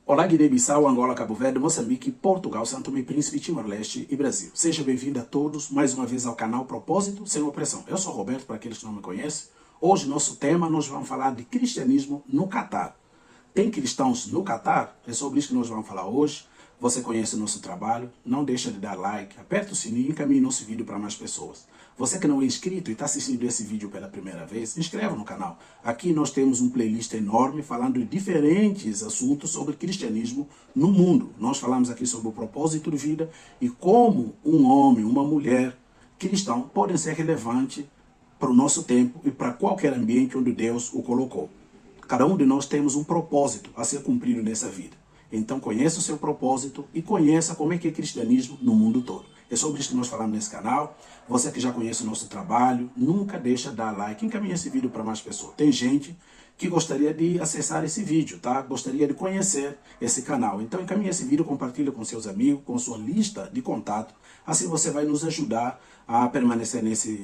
Olá, Guiné-Bissau, Angola, Cabo Verde, Moçambique, Portugal, Santo Tomé e Príncipe, Timor-Leste e Brasil. Seja bem-vindo a todos mais uma vez ao canal Propósito Sem Opressão. Eu sou Roberto, para aqueles que não me conhecem. Hoje, nosso tema, nós vamos falar de cristianismo no Catar. Tem cristãos no Catar? É sobre isso que nós vamos falar hoje. Você conhece o nosso trabalho, não deixa de dar like, aperta o sininho e encaminhe nosso vídeo para mais pessoas. Você que não é inscrito e está assistindo esse vídeo pela primeira vez, se inscreva no canal. Aqui nós temos um playlist enorme falando de diferentes assuntos sobre cristianismo no mundo. Nós falamos aqui sobre o propósito de vida e como um homem, uma mulher cristão podem ser relevantes para o nosso tempo e para qualquer ambiente onde Deus o colocou. Cada um de nós temos um propósito a ser cumprido nessa vida. Então conheça o seu propósito e conheça como é que é cristianismo no mundo todo. É sobre isso que nós falamos nesse canal. Você que já conhece o nosso trabalho, nunca deixa de dar like, encaminha esse vídeo para mais pessoas. Tem gente que gostaria de acessar esse vídeo, tá? Gostaria de conhecer esse canal. Então encaminha esse vídeo, compartilha com seus amigos, com sua lista de contato. Assim você vai nos ajudar a permanecer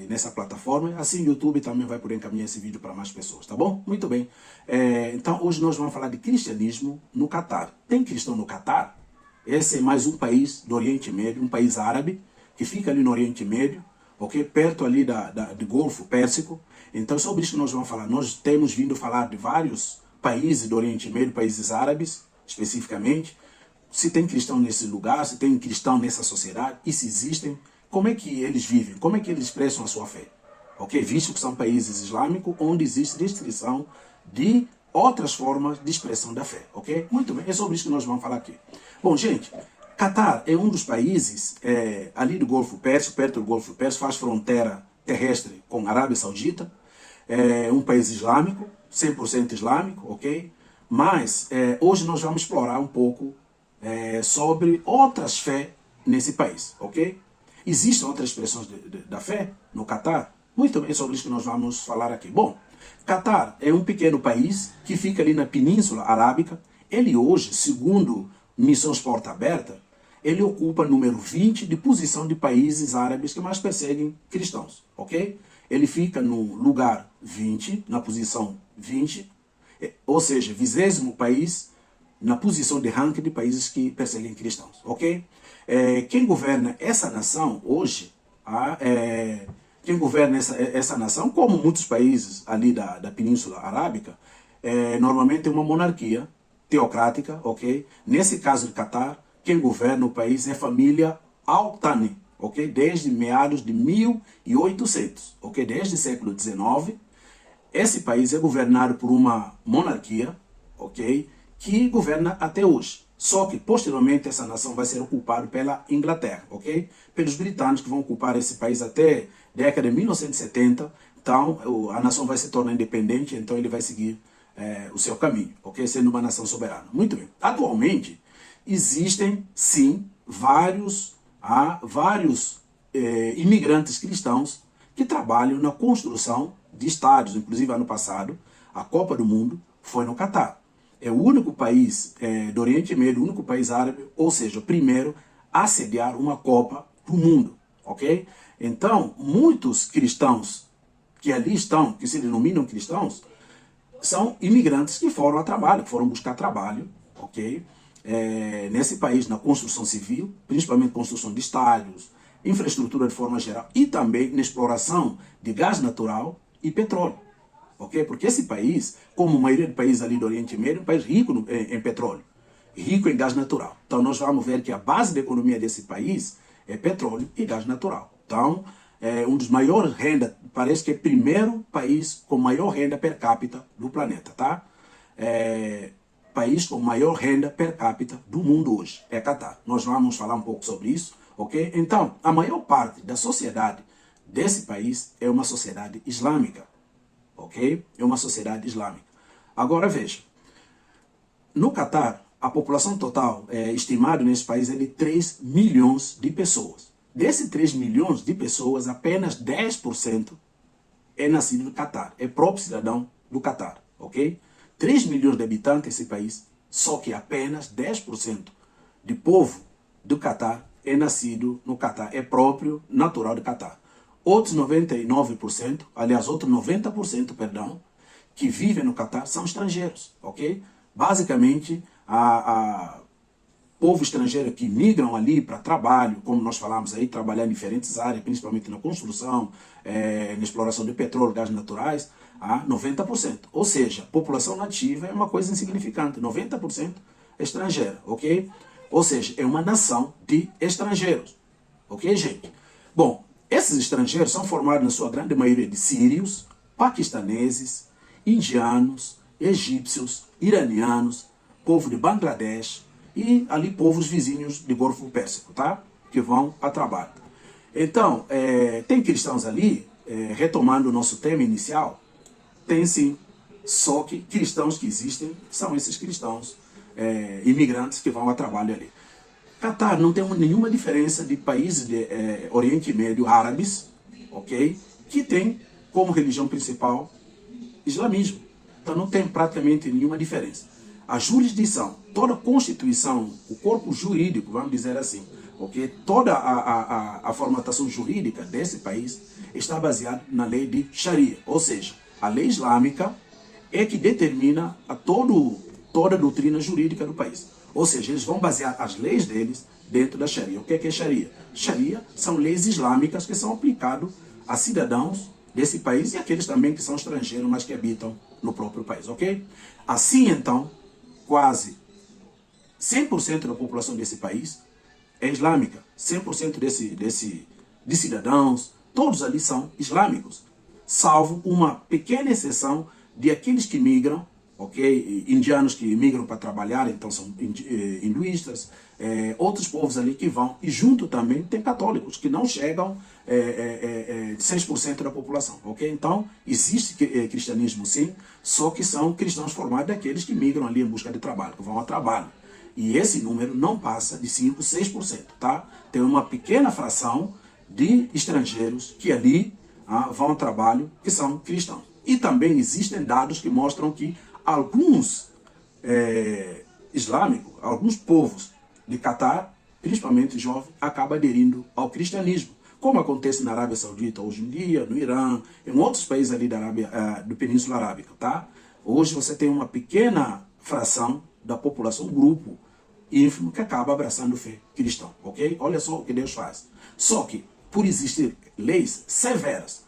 nessa plataforma. Assim o YouTube também vai poder encaminhar esse vídeo para mais pessoas, tá bom? Muito bem. Então hoje nós vamos falar de cristianismo no Catar. Tem cristão no Catar? Esse é mais um país do Oriente Médio, um país árabe, que fica ali no Oriente Médio, ok? Perto ali do Golfo Pérsico. Então, sobre isso que nós vamos falar. Nós temos vindo falar de vários países do Oriente Médio, países árabes, especificamente. Se tem cristão nesse lugar, se tem cristão nessa sociedade, e se existem, como é que eles vivem, como é que eles expressam a sua fé. Ok? Visto que são países islâmicos, onde existe restrição de outras formas de expressão da fé, ok? Muito bem, é sobre isso que nós vamos falar aqui. Bom, gente, Catar é um dos países ali do Golfo Pérsico, perto do Golfo Pérsico, faz fronteira terrestre com a Arábia Saudita, é um país islâmico, 100% islâmico, ok? Mas hoje nós vamos explorar um pouco sobre outras fés nesse país, ok? Existem outras expressões da fé no Catar? Muito bem, é sobre isso que nós vamos falar aqui. Bom, Catar é um pequeno país que fica ali na Península Arábica. Ele hoje, segundo Missões Porta Aberta, ele ocupa número 20 de posição de países árabes que mais perseguem cristãos, ok? Ele fica no lugar 20, na posição 20, ou seja, 20º país na posição de ranking de países que perseguem cristãos, ok? Quem governa essa nação hoje, quem governa essa nação, como muitos países ali da Península Arábica, normalmente é uma monarquia teocrática, ok? Nesse caso de Catar, quem governa o país é a família Al Thani, ok? Desde meados de 1800, ok? Desde o século XIX, esse país é governado por uma monarquia, ok? Que governa até hoje. Só que, posteriormente, essa nação vai ser ocupada pela Inglaterra, ok? Pelos britânicos que vão ocupar esse país até a década de 1970. Então, a nação vai se tornar independente, então ele vai seguir o seu caminho, ok? Sendo uma nação soberana. Muito bem. Atualmente, existem, sim, vários imigrantes cristãos que trabalham na construção de estádios. Inclusive, ano passado, a Copa do Mundo foi no Catar. É o único país do Oriente Médio, o único país árabe, ou seja, o primeiro a sediar uma Copa do Mundo, ok? Então, muitos cristãos que ali estão, que se denominam cristãos, são imigrantes que foram a trabalho, que foram buscar trabalho, ok? Nesse país, na construção civil, principalmente construção de estádios, infraestrutura de forma geral, e também na exploração de gás natural e petróleo. Okay? Porque esse país, como a maioria dos países ali do Oriente Médio, é um país rico em petróleo, rico em gás natural. Então nós vamos ver que a base da economia desse país é petróleo e gás natural. Então, um dos maiores rendas, parece que é o primeiro país com maior renda per capita do planeta, tá? País com maior renda per capita do mundo hoje, é Catar. Nós vamos falar um pouco sobre isso, ok? Então, a maior parte da sociedade desse país é uma sociedade islâmica. Ok? É uma sociedade islâmica. Agora veja, no Catar, a população total estimada nesse país é de 3 milhões de pessoas. Desses 3 milhões de pessoas, apenas 10% é nascido no Catar, é próprio cidadão do Catar, ok? 3 milhões de habitantes nesse país, só que apenas 10% de povo do Catar é nascido no Catar, é próprio, natural do Catar. Outros 99%, aliás, outros 90%, perdão, que vivem no Catar são estrangeiros, ok? Basicamente, a povo estrangeiro que migram ali para trabalho, como nós falamos aí, trabalhar em diferentes áreas, principalmente na construção, na exploração de petróleo, gás naturais, a 90%. Ou seja, população nativa é uma coisa insignificante, 90% estrangeira, ok? Ou seja, é uma nação de estrangeiros, ok, gente? Bom, esses estrangeiros são formados na sua grande maioria de sírios, paquistaneses, indianos, egípcios, iranianos, povo de Bangladesh e ali povos vizinhos de Golfo Pérsico, tá? Que vão a trabalho. Então, tem cristãos ali, retomando o nosso tema inicial, tem sim, só que cristãos que existem são esses cristãos imigrantes que vão a trabalho ali. Catar não tem nenhuma diferença de países de Oriente Médio árabes, ok? Que tem como religião principal islamismo. Então não tem praticamente nenhuma diferença. A jurisdição, toda a constituição, o corpo jurídico, vamos dizer assim, ok? Toda a formatação jurídica desse país está baseada na lei de Sharia, ou seja, a lei islâmica é que determina toda a doutrina jurídica do país. Ou seja, eles vão basear as leis deles dentro da Sharia. O que é Sharia? Sharia são leis islâmicas que são aplicadas a cidadãos desse país e aqueles também que são estrangeiros, mas que habitam no próprio país, ok? Assim, então, quase 100% da população desse país é islâmica. 100% de cidadãos, todos ali são islâmicos, salvo uma pequena exceção de aqueles que migram, ok? Indianos que migram para trabalhar, então são hinduístas, outros povos ali que vão, e junto também tem católicos, que não chegam 6% da população, ok? Então, existe cristianismo sim, só que são cristãos formados daqueles que migram ali em busca de trabalho, que vão a trabalho. E esse número não passa de 5, 6%, tá? Tem uma pequena fração de estrangeiros que ali vão ao trabalho, que são cristãos. E também existem dados que mostram que alguns islâmicos, alguns povos de Catar, principalmente jovens, acabam aderindo ao cristianismo, como acontece na Arábia Saudita hoje em dia, no Irã, em outros países ali do Península Arábica, tá? Hoje você tem uma pequena fração da população, um grupo ínfimo que acaba abraçando a fé cristã, ok? Olha só o que Deus faz. Só que, por existir leis severas,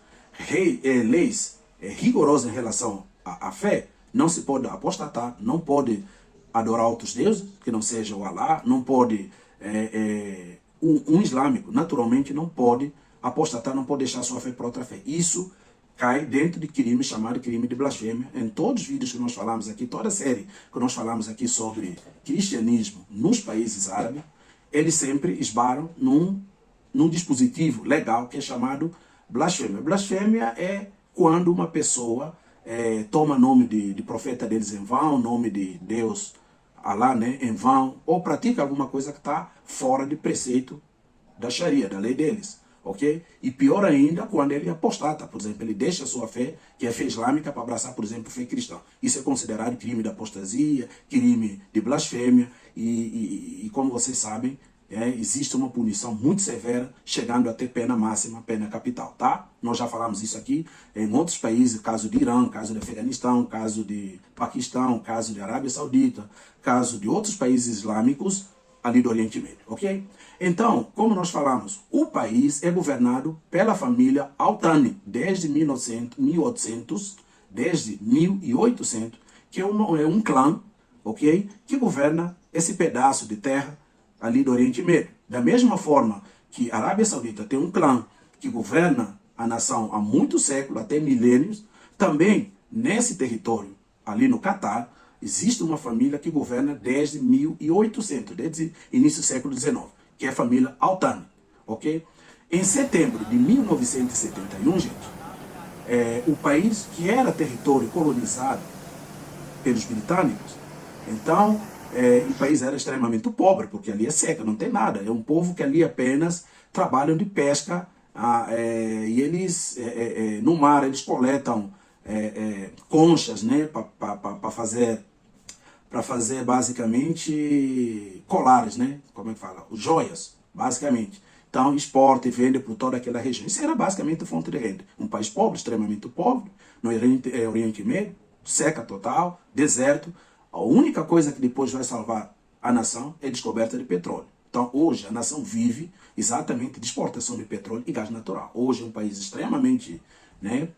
leis rigorosas em relação à fé, não se pode apostatar, não pode adorar outros deuses, que não seja o Alá, não pode... um islâmico, naturalmente, não pode apostatar, não pode deixar sua fé para outra fé. Isso cai dentro de crime chamado crime de blasfêmia. Em todos os vídeos que nós falamos aqui, toda a série que nós falamos aqui sobre cristianismo nos países árabes, eles sempre esbaram num dispositivo legal que é chamado blasfêmia. Blasfêmia é quando uma pessoa toma nome de profeta deles em vão, nome de Deus, Alá, né, em vão, ou pratica alguma coisa que está fora de preceito da Sharia, da lei deles, ok? E pior ainda, quando ele apostata, por exemplo, ele deixa a sua fé, que é fé islâmica, para abraçar, por exemplo, fé cristã. Isso é considerado crime de apostasia, crime de blasfêmia, e como vocês sabem, existe uma punição muito severa, chegando até pena máxima, pena capital, tá? Nós já falamos isso aqui em outros países, caso de Irã, caso de Afeganistão, caso de Paquistão, caso de Arábia Saudita, caso de outros países islâmicos ali do Oriente Médio, ok? Então, como nós falamos, o país é governado pela família Al Thani desde 1800, que é um clã, ok? Que governa esse pedaço de terra ali do Oriente Médio. Da mesma forma que a Arábia Saudita tem um clã que governa a nação há muitos séculos, até milênios, também nesse território, ali no Catar, existe uma família que governa desde 1800, desde o início do século XIX, que é a família Al Thani, ok? Em setembro de 1971, gente, o país que era território colonizado pelos britânicos, então o país era extremamente pobre, porque ali é seca, não tem nada. É um povo que ali apenas trabalham de pesca, e eles, no mar, eles coletam conchas, né, para fazer basicamente colares, né, como é que fala? Joias, basicamente. Então, exporta e vende por toda aquela região. Isso era basicamente a fonte de renda. Um país pobre, extremamente pobre, no Oriente Médio, seca total, deserto, A única coisa que depois vai salvar a nação é a descoberta de petróleo. Então, hoje, a nação vive exatamente de exportação de petróleo e gás natural. Hoje é um país extremamente, né,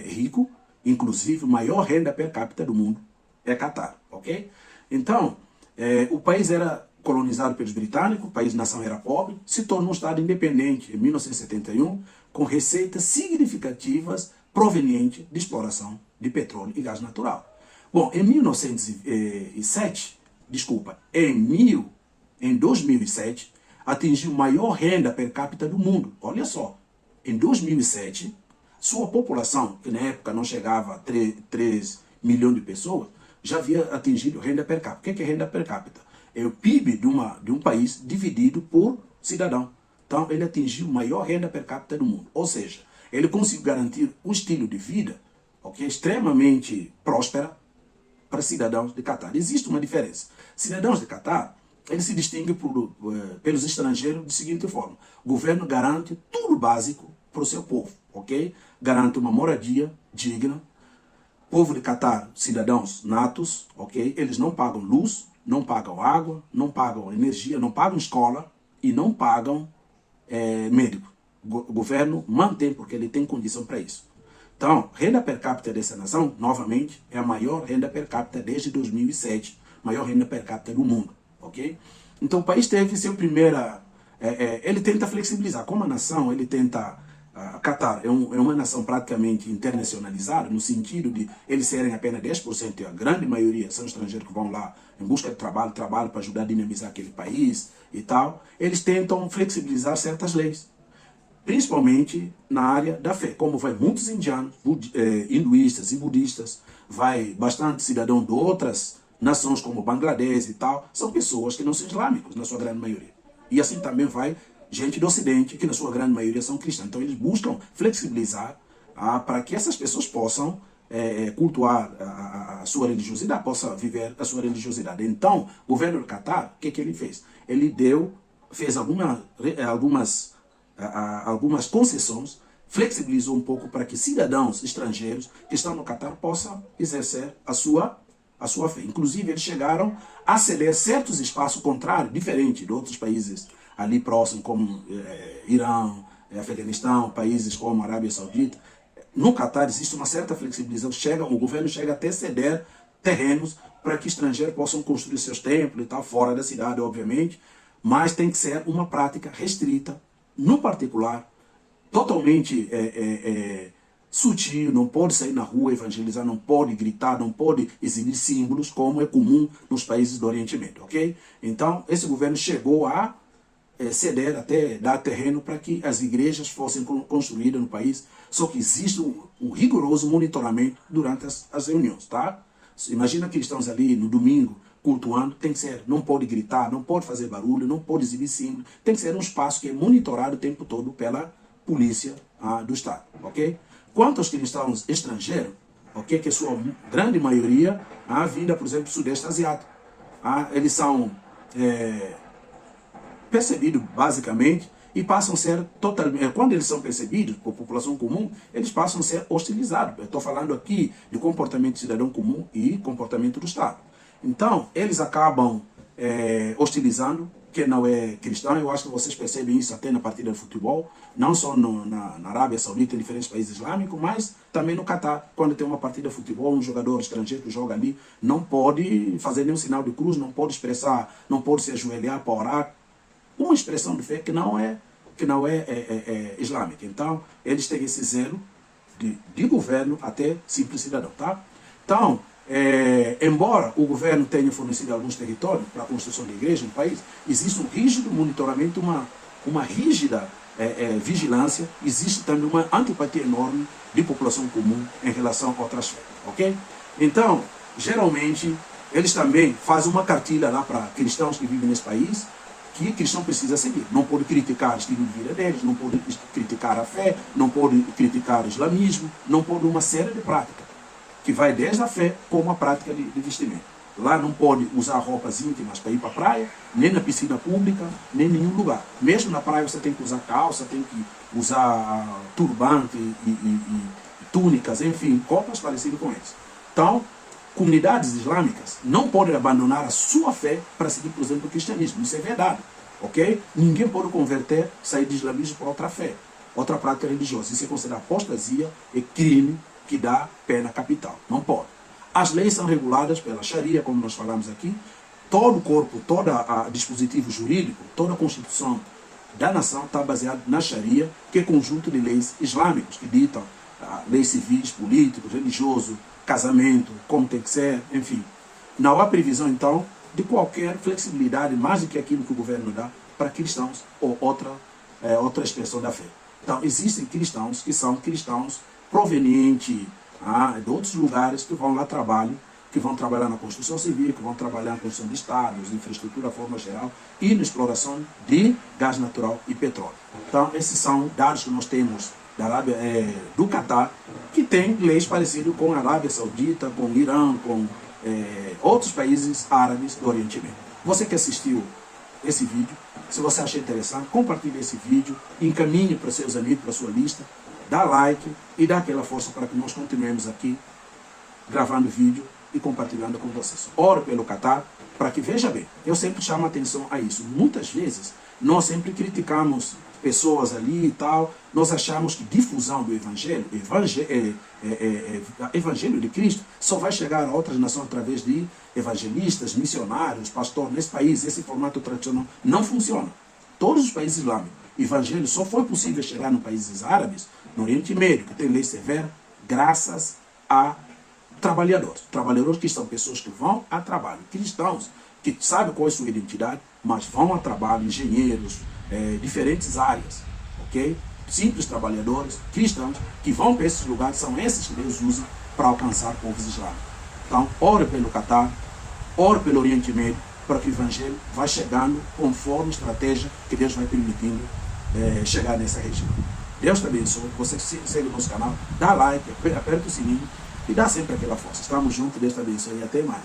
rico, inclusive, a maior renda per capita do mundo é Catar, ok? Então, o país era colonizado pelos britânicos, o país nação era pobre, se tornou um Estado independente em 1971, com receitas significativas provenientes de exploração de petróleo e gás natural. Bom, em 2007, atingiu a maior renda per capita do mundo. Olha só, em 2007, sua população, que na época não chegava a 3 milhões de pessoas, já havia atingido renda per capita. O que é renda per capita? É o PIB de um país dividido por cidadão. Então, ele atingiu a maior renda per capita do mundo. Ou seja, ele conseguiu garantir um estilo de vida, okay, extremamente próspera para cidadãos de Catar. Existe uma diferença. Cidadãos de Catar, eles se distinguem pelos estrangeiros da seguinte forma. O governo garante tudo básico para o seu povo, ok? Garante uma moradia digna. Povo de Catar, cidadãos natos, ok? Eles não pagam luz, não pagam água, não pagam energia, não pagam escola e não pagam médico. O governo mantém porque ele tem condição para isso. Então, renda per capita dessa nação, novamente, é a maior renda per capita desde 2007, maior renda per capita do mundo, ok? Então, o país teve seu primeira... ele tenta flexibilizar. Como a nação, ele tenta... Catar é uma nação praticamente internacionalizada, no sentido de eles serem apenas 10%, e a grande maioria são estrangeiros que vão lá em busca de trabalho para ajudar a dinamizar aquele país e tal. Eles tentam flexibilizar certas leis, principalmente na área da fé. Como vai muitos indianos, hinduístas e budistas, vai bastante cidadão de outras nações como Bangladesh e tal, são pessoas que não são islâmicos, na sua grande maioria. E assim também vai gente do Ocidente, que na sua grande maioria são cristãos. Então eles buscam flexibilizar para que essas pessoas possam cultuar a sua religiosidade, possam viver a sua religiosidade. Então, o governo do Catar, o que ele fez? Ele fez algumas concessões, flexibilizou um pouco para que cidadãos estrangeiros que estão no Catar possam exercer a sua fé. Inclusive, eles chegaram a ceder certos espaços contrários, diferentes de outros países ali próximos, como Irã, Afeganistão, países como a Arábia Saudita. No Catar existe uma certa flexibilização, o governo chega até ceder terrenos para que estrangeiros possam construir seus templos e tal, fora da cidade, obviamente, mas tem que ser uma prática restrita, no particular, totalmente sutil, não pode sair na rua evangelizar, não pode gritar, não pode exibir símbolos, como é comum nos países do Oriente Médio, ok? Então, esse governo chegou a ceder, até dar terreno para que as igrejas fossem construídas no país, só que existe um rigoroso monitoramento durante as reuniões, tá? Imagina que estamos ali no domingo, cultuando, tem que ser, não pode gritar, não pode fazer barulho, não pode exibir símbolo, tem que ser um espaço que é monitorado o tempo todo pela polícia do Estado, ok? Quanto aos cristãos estrangeiros, ok, que sua grande maioria, vinda, por exemplo, do Sudeste Asiático, eles são percebidos basicamente e passam a ser totalmente, quando eles são percebidos por população comum, eles passam a ser hostilizados. Eu estou falando aqui de comportamento do cidadão comum e comportamento do Estado. Então, eles acabam hostilizando quem não é cristão. Eu acho que vocês percebem isso até na partida de futebol, não só na Arábia Saudita, em diferentes países islâmicos, mas também no Catar. Quando tem uma partida de futebol, um jogador estrangeiro que joga ali não pode fazer nenhum sinal de cruz, não pode expressar, não pode se ajoelhar para orar, uma expressão de fé que não é islâmica. Então, eles têm esse zelo de governo até simples cidadão, tá? Então, embora o governo tenha fornecido alguns territórios para a construção de igreja no país, existe um rígido monitoramento, uma rígida vigilância, existe também uma antipatia enorme de população comum em relação a outras fés, ok? Então, geralmente, eles também fazem uma cartilha lá para cristãos que vivem nesse país, que cristão precisa seguir. Não pode criticar o estilo de vida deles, não pode criticar a fé, não pode criticar o islamismo, não pode uma série de práticas, que vai desde a fé como a prática de vestimento. Lá não pode usar roupas íntimas para ir para a praia, nem na piscina pública, nem em nenhum lugar. Mesmo na praia você tem que usar calça, tem que usar turbante e túnicas, enfim, roupas parecidas com isso. Então, comunidades islâmicas não podem abandonar a sua fé para seguir, por exemplo, o cristianismo. Isso é verdade, ok? Ninguém pode converter, sair do islamismo para outra fé, outra prática religiosa. Isso é considerado apostasia e crime que dá pena capital. Não pode. As leis são reguladas pela Sharia, como nós falamos aqui. Todo o corpo, todo o dispositivo jurídico, toda a constituição da nação está baseado na Sharia, que é conjunto de leis islâmicas que ditam leis civis, políticos, religioso, casamento, como tem que ser, enfim. Não há previsão, então, de qualquer flexibilidade, mais do que aquilo que o governo dá para cristãos ou outra expressão da fé. Então, existem cristãos que são cristãos provenientes de outros lugares que vão lá que vão trabalhar na construção civil, que vão trabalhar na construção de estados, infraestrutura de forma geral e na exploração de gás natural e petróleo. Então, esses são dados que nós temos da Arábia, do Catar, que tem leis parecidas com a Arábia Saudita, com o Irã, com outros países árabes do Oriente Médio. Você que assistiu esse vídeo, se você achar interessante, compartilhe esse vídeo, encaminhe para seus amigos, para a sua lista, dá like e dá aquela força para que nós continuemos aqui gravando vídeo e compartilhando com vocês. Oro pelo Catar, para que, veja bem, eu sempre chamo a atenção a isso. Muitas vezes, nós sempre criticamos pessoas ali e tal, nós achamos que difusão do Evangelho, Evangelho de Cristo, só vai chegar a outras nações através de evangelistas, missionários, pastores. Nesse país, esse formato tradicional não funciona. Todos os países islâmicos, Evangelho só foi possível chegar nos países árabes, no Oriente Médio, que tem lei severa, graças a trabalhadores. Trabalhadores que são pessoas que vão a trabalho. Cristãos que sabem qual é a sua identidade, mas vão a trabalho, engenheiros, diferentes áreas, ok? Simples trabalhadores, cristãos, que vão para esses lugares, são esses que Deus usa para alcançar povos islâmicos. Então, ore pelo Catar, ore pelo Oriente Médio, para que o Evangelho vá chegando conforme a estratégia que Deus vai permitindo chegar nessa região. Deus te abençoe, você segue o nosso canal, dá like, aperta o sininho e dá sempre aquela força. Estamos juntos, Deus te abençoe e até mais.